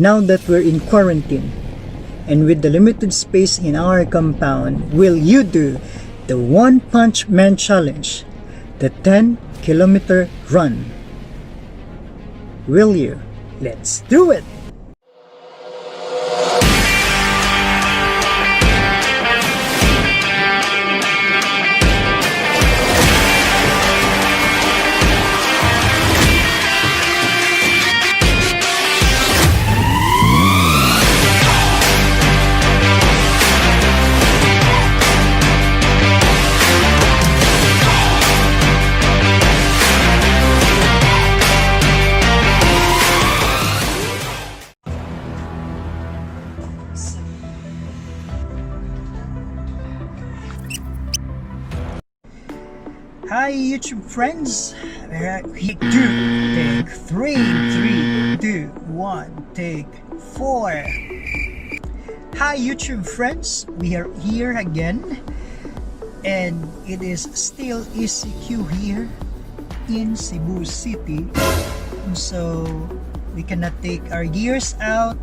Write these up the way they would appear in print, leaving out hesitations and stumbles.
Now that we're in quarantine and with the limited space in our compound, will you do the One Punch Man Challenge, the 10-kilometer run? Will you? Let's do it! Hi YouTube friends, we're at week 2, take 3, 2, 1, take 4. Hi YouTube friends, we are here again and it is still ECQ here in Cebu City, so we cannot take our gears out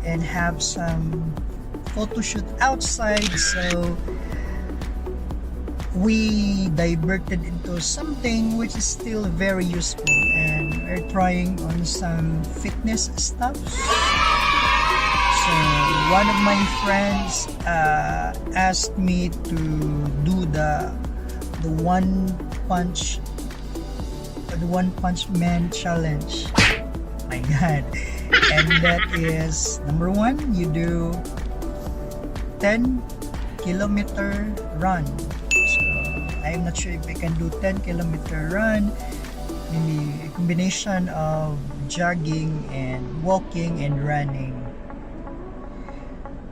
and have some photo shoot outside, so we diverted into something which is still very useful, and we're trying on some fitness stuff. So one of my friends asked me to do the one punch man challenge. My god. And that is, number 1, you do 10-kilometer run. I'm not sure if I can do 10-kilometer run, maybe a combination of jogging and walking and running.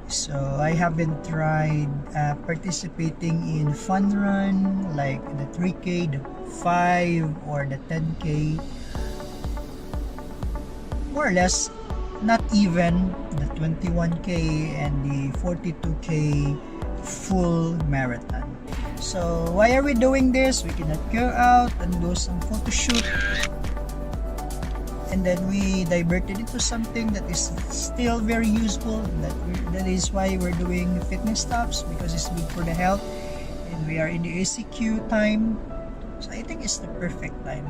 So I haven't tried participating in fun run like the 3K, the 5 or the 10K. More or less, not even the 21K and the 42K full marathon. So why are we doing this? We cannot go out and do some photo shoot, and then we diverted into something that is still very useful. That is why we're doing fitness stops, because it's good for the health, and we are in the ACQ time, so I think it's the perfect time.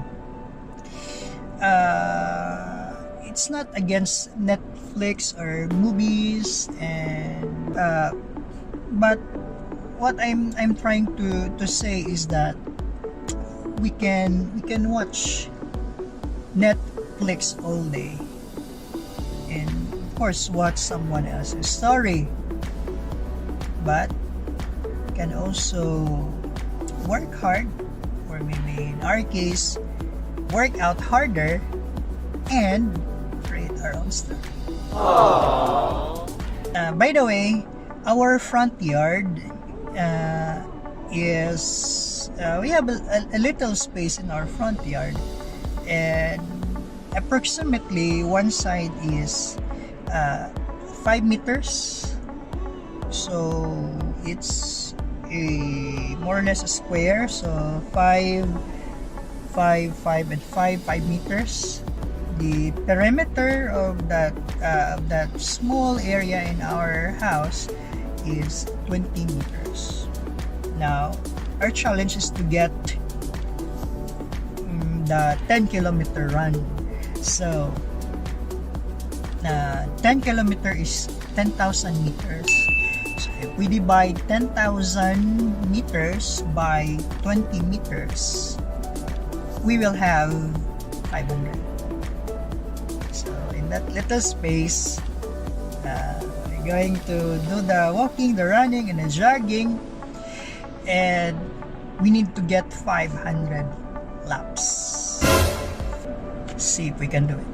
It's not against Netflix or movies, and but what I'm trying to say is that we can watch Netflix all day and of course watch someone else's story, but we can also work hard, or maybe in our case work out harder and create our own stuff. By the way, our front yard is we have a little space in our front yard, and approximately one side is 5 meters, so it's more or less a square, so 5 and 5 meters. The perimeter of that small area in our house is 20 meters. Now our challenge is to get the 10-kilometer run. So 10-kilometer is 10,000 meters. So if we divide 10,000 meters by 20 meters, we will have 500. So in that little space, we're going to do the walking, the running, and the jogging, and we need to get 500 laps. See if we can do it.